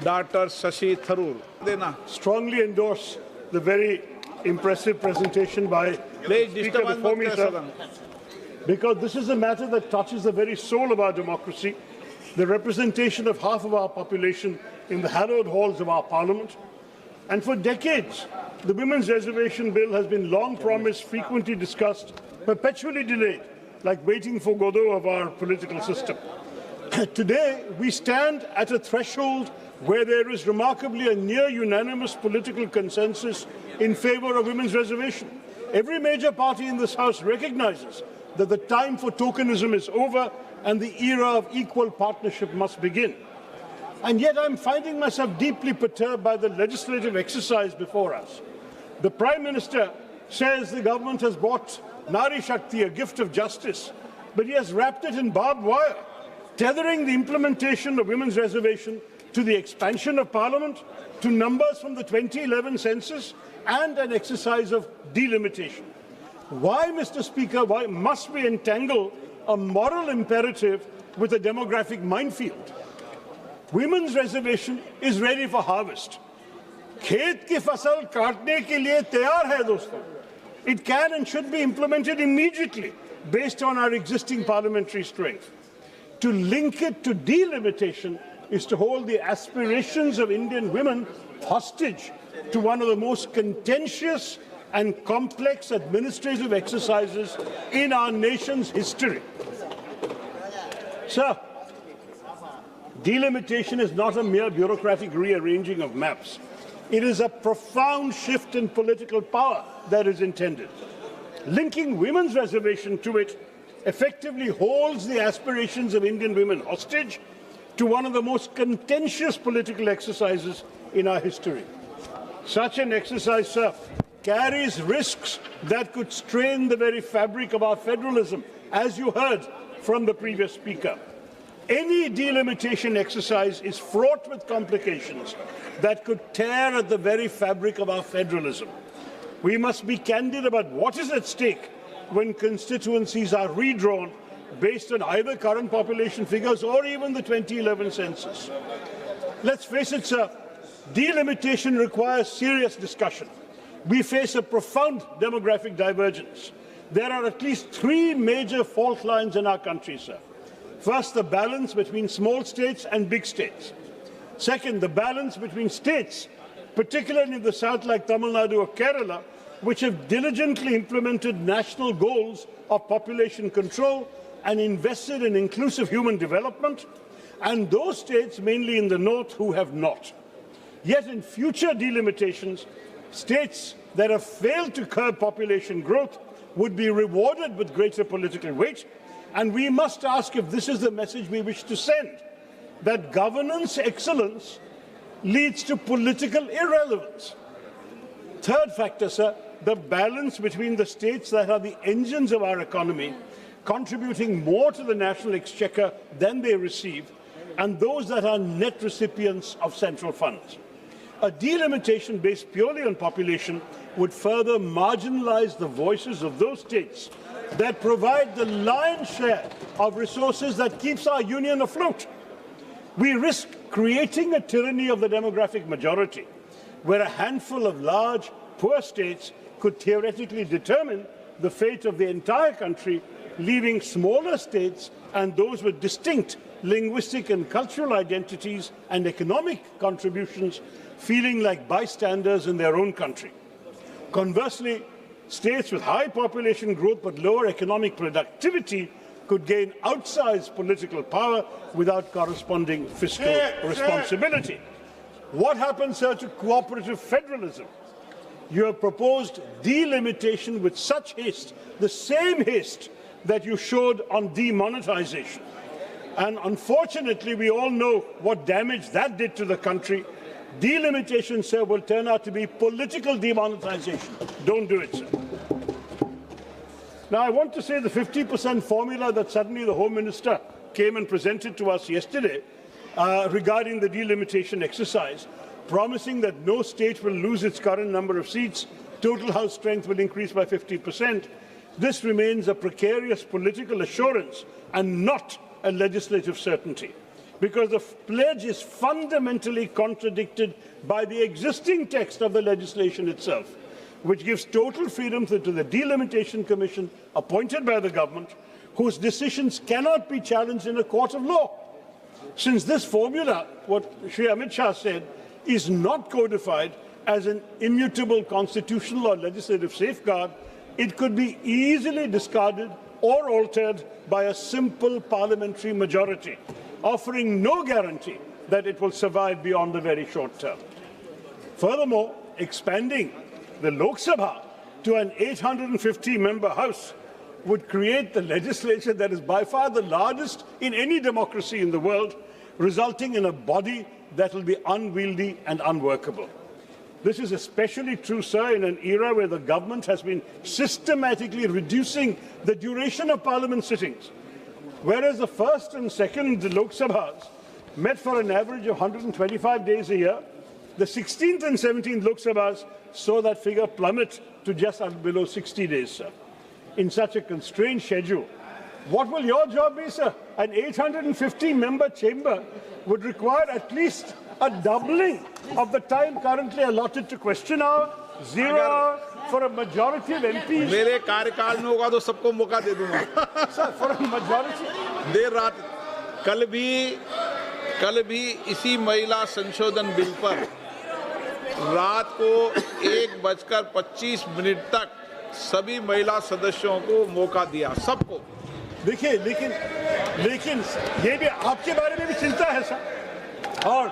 Dr. Shashi Tharoor. Strongly endorse the very impressive presentation by the Speaker before me, sir, because this is a matter that touches the very soul of our democracy, the representation of half of our population in the hallowed halls of our parliament. And for decades, the Women's Reservation Bill has been long promised, frequently discussed, perpetually delayed, like waiting for Godot of our political system. Today, we stand at a threshold where there is remarkably a near unanimous political consensus in favour of women's reservation. Every major party in this House recognises that the time for tokenism is over and the era of equal partnership must begin. And yet I'm finding myself deeply perturbed by the legislative exercise before us. The Prime Minister says the government has brought Nari Shakti, a gift of justice, but he has wrapped it in barbed wire, tethering the implementation of women's reservation to the expansion of Parliament, to numbers from the 2011 census, and an exercise of delimitation. Why, Mr. Speaker, why must we entangle a moral imperative with a demographic minefield? Women's reservation is ready for harvest. खेत की फसल काटने के लिए तैयार है दोस्तों. It can and should be implemented immediately based on our existing parliamentary strength. To link it to delimitation is to hold the aspirations of Indian women hostage to one of the most contentious and complex administrative exercises in our nation's history. Sir, delimitation is not a mere bureaucratic rearranging of maps. It is a profound shift in political power that is intended. Linking women's reservation to it effectively holds the aspirations of Indian women hostage to one of the most contentious political exercises in our history. Such an exercise, sir, carries risks that could strain the very fabric of our federalism, as you heard from the previous speaker. Any delimitation exercise is fraught with complications that could tear at the very fabric of our federalism. We must be candid about what is at stake when constituencies are redrawn based on either current population figures or even the 2011 census. Let's face it, sir, delimitation requires serious discussion. We face a profound demographic divergence. There are at least three major fault lines in our country, sir. First, the balance between small states and big states. Second, the balance between states, particularly in the south like Tamil Nadu or Kerala, which have diligently implemented national goals of population control and invested in inclusive human development, and those states, mainly in the north, who have not. Yet in future delimitations, states that have failed to curb population growth would be rewarded with greater political weight, and we must ask if this is the message we wish to send, that governance excellence leads to political irrelevance. Third factor, sir, the balance between the states that are the engines of our economy, contributing more to the national exchequer than they receive, and those that are net recipients of central funds. A delimitation based purely on population would further marginalize the voices of those states that provide the lion's share of resources that keeps our union afloat. We risk creating a tyranny of the demographic majority, where a handful of large, poor states could theoretically determine the fate of the entire country, leaving smaller states and those with distinct linguistic and cultural identities and economic contributions feeling like bystanders in their own country. Conversely, states with high population growth but lower economic productivity could gain outsized political power without corresponding fiscal responsibility. What happens, sir, to cooperative federalism? You have proposed delimitation with such haste, the same haste that you showed on demonetization. And unfortunately, we all know what damage that did to the country. Delimitation, sir, will turn out to be political demonetization. Don't do it, sir. Now, I want to say the 50% formula that suddenly the Home Minister came and presented to us yesterday regarding the delimitation exercise, promising that no state will lose its current number of seats, total House strength will increase by 50%. This remains a precarious political assurance and not a legislative certainty. because the pledge is fundamentally contradicted by the existing text of the legislation itself, which gives total freedom to the Delimitation Commission appointed by the government, whose decisions cannot be challenged in a court of law. Since this formula, what Shri Amit Shah said, is not codified as an immutable constitutional or legislative safeguard, it could be easily discarded or altered by a simple parliamentary majority, offering no guarantee that it will survive beyond the very short term. Furthermore, expanding the Lok Sabha to an 850-member House would create the legislature that is by far the largest in any democracy in the world, resulting in a body that will be unwieldy and unworkable. This is especially true, sir, in an era where the government has been systematically reducing the duration of parliament sittings. Whereas the first and second Lok Sabhas met for an average of 125 days a year, the 16th and 17th Lok Sabhas saw that figure plummet to just below 60 days, sir. In such a constrained schedule, what will your job be, sir? An 850-member chamber would require at least a doubling of the time currently allotted to question hour, 0 hour, for a majority of MPs. मेरे कार्यकाल में होगा तो सबको मौका दे दूंगा. Sir, for a majority. देर रात कल भी इसी महिला संशोधन बिल पर रात को 1:25 तक सभी महिला सदस्यों को मौका दिया, सबको. देखिए, लेकिन ये भी आपके बारे में भी चिंता है, सर. और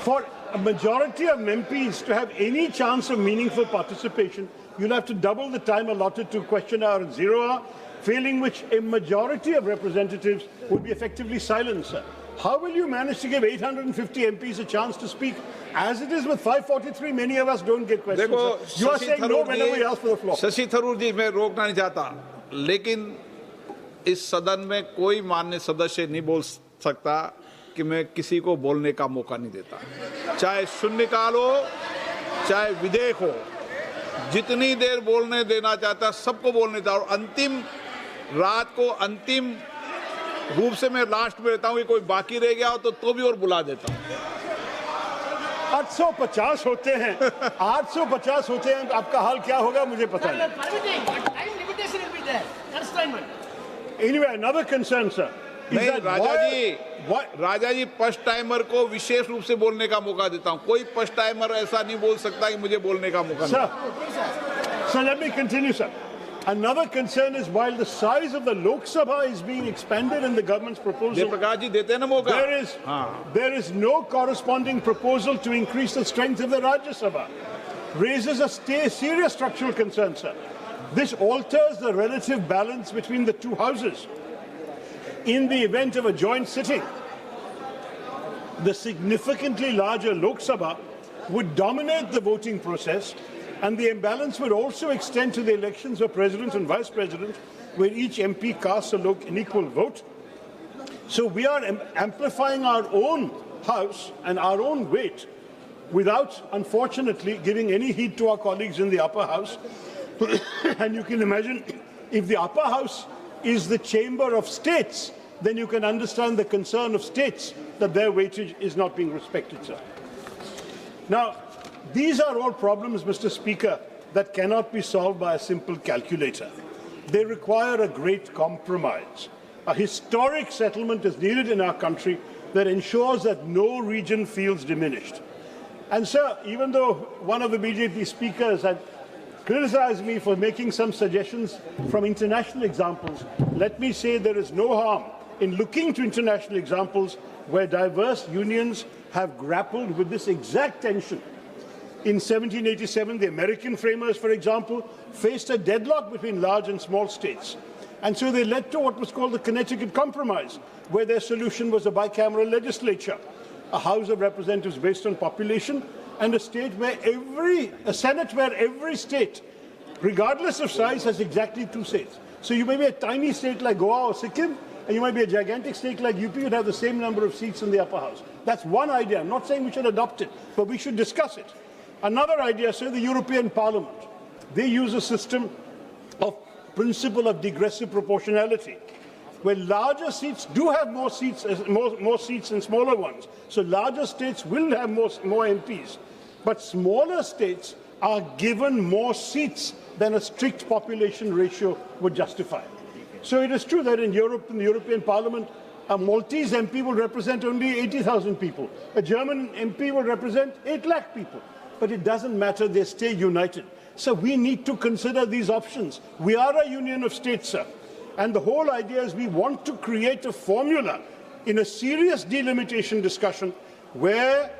for a majority of MPs to have any chance of meaningful participation, you'll have to double the time allotted to question hour and 0 hour, failing which a majority of representatives would be effectively silenced, sir. How will you manage to give 850 MPs a chance to speak? As it is with 543, many of us don't get questions. Sir. You are saying no whenever we ask for the floor. Shashi Tharoor जी, मैं रोकना नहीं चाहता, लेकिन इस सदन में कोई माननीय सदस्य नहीं बोल सकता कि मैं किसी को बोलने का मौका नहीं देता, चाहे शून्यकाल हो चाहे विधेयक हो. जितनी देर बोलने देना चाहता सबको बोलने देता. और अंतिम रात को अंतिम रूप से मैं लास्ट में रहता हूँ कि कोई बाकी रह गया हो तो भी और बुला देता हूँ. 850 होते हैं, 850 होते हैं. आपका हाल क्या होगा मुझे पता नहीं. Anyway, another concern, sir. नहीं, राजा जी फर्स्ट टाइमर को विशेष रूप से बोलने का मौका देता हूं. कोई फर्स्ट टाइमर ऐसा नहीं बोल सकता कि मुझे बोलने का मौका नहीं. Sir, let me continue, sir. Another concern is while the size of the Lok Sabha is being expanded in the government's proposal, there is no corresponding proposal to increase the strength of the Rajya Sabha. Raises a serious structural concern, sir. This alters the relative balance between the two houses. In the event of a joint sitting, the significantly larger Lok Sabha would dominate the voting process, and the imbalance would also extend to the elections of president and vice president, where each MP casts an equal vote. So we are amplifying our own house and our own weight without, unfortunately, giving any heed to our colleagues in the upper house. And you can imagine, if the upper house is the chamber of states, then you can understand the concern of states that their weightage is not being respected, sir. Now, these are all problems, Mr. Speaker, that cannot be solved by a simple calculator. They require a great compromise. A historic settlement is needed in our country that ensures that no region feels diminished. And, sir, even though one of the BJP speakers had criticized me for making some suggestions from international examples, let me say there is no harm in looking to international examples where diverse unions have grappled with this exact tension. In 1787, the American framers, for example, faced a deadlock between large and small states. And so they led to what was called the Connecticut Compromise, where their solution was a bicameral legislature, a House of Representatives based on population, and a Senate where every state, regardless of size, has exactly 2 seats. So you may be a tiny state like Goa or Sikkim, and you might be a gigantic state like UP, you'd have the same number of seats in the upper house. That's one idea. I'm not saying we should adopt it, but we should discuss it. Another idea, say the European Parliament. They use a system of principle of digressive proportionality. where larger seats do have more seats than smaller ones. So larger states will have more MPs. But smaller states are given more seats than a strict population ratio would justify. So it is true that in Europe, in the European Parliament, a Maltese MP will represent only 80,000 people. A German MP will represent 8 lakh people. But it doesn't matter, they stay united. So we need to consider these options. We are a union of states, sir. And the whole idea is we want to create a formula in a serious delimitation discussion where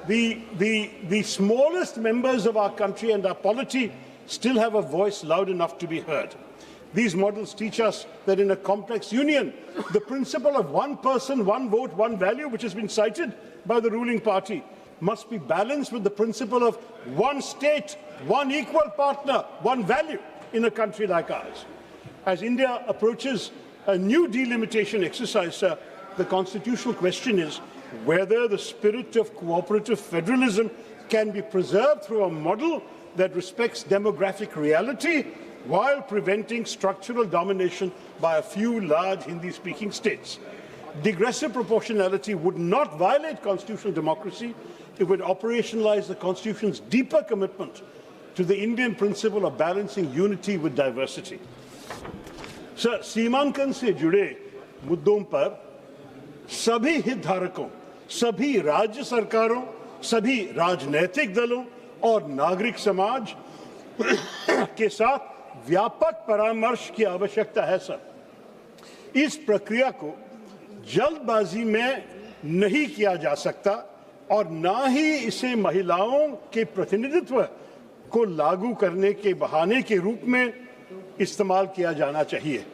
the smallest members of our country and our polity still have a voice loud enough to be heard. These models teach us that in a complex union, the principle of one person, one vote, one value, which has been cited by the ruling party, must be balanced with the principle of one state, one equal partner, one value in a country like ours. As India approaches a new delimitation exercise, sir, the constitutional question is whether the spirit of cooperative federalism can be preserved through a model that respects demographic reality while preventing structural domination by a few large Hindi-speaking states. Digressive proportionality would not violate constitutional democracy. It would operationalize the Constitution's deeper commitment to the Indian principle of balancing unity with diversity. Sir, सीमांकन से जुड़े मुद्दों पर सभी हितधारकों, सभी राज्य सरकारों, सभी राजनीतिक दलों और नागरिक समाज के साथ व्यापक परामर्श की आवश्यकता है, सर। इस प्रक्रिया को जल्दबाजी में नहीं किया जा सकता और ना ही इसे महिलाओं के प्रतिनिधित्व को लागू करने के बहाने के रूप में इस्तेमाल किया जाना चाहिए।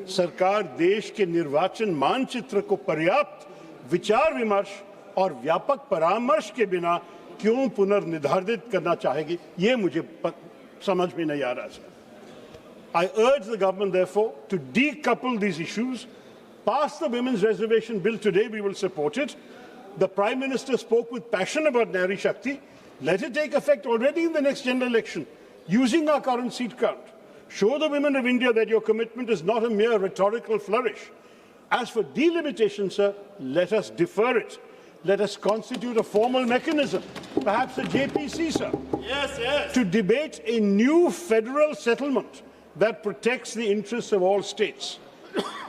सरकार देश के निर्वाचन मानचित्र को पर्याप्त विचार विमर्श और व्यापक परामर्श के बिना क्यों पुनर्निर्धारित करना चाहेगी, ये मुझे समझ में नहीं आ रहा है। I urge the government, therefore, to decouple these issues. Pass the Women's Reservation Bill today, we will support it. The Prime Minister spoke with passion about Nari Shakti. Let it take effect already in the next general election, using our current seat count. Show the women of India that your commitment is not a mere rhetorical flourish. As for delimitation, sir, let us defer it. Let us constitute a formal mechanism, perhaps a JPC, sir, to debate a new federal settlement that protects the interests of all states.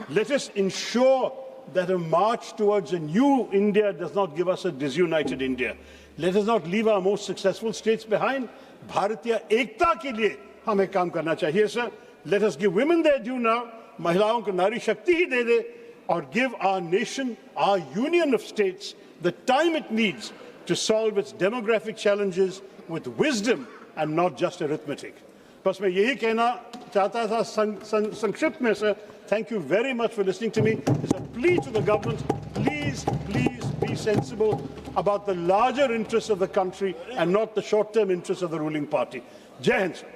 Let us ensure that a march towards a new India does not give us a disunited India. Let us not leave our most successful states behind. Bharatiya ekta ke liye hame kaam karna chahiye, sir. Let us give women their due now. Mahilaon ko nari shakti hi de de, or give our nation, our union of states, the time it needs to solve its demographic challenges with wisdom and not just arithmetic. बस मैं यही कहना चाहता था संक्षिप्त में, sir. Thank you very much for listening to me. It's a plea to the government. Please be sensible about the larger interests of the country and not the short-term interests of the ruling party. Jai Hind, sir.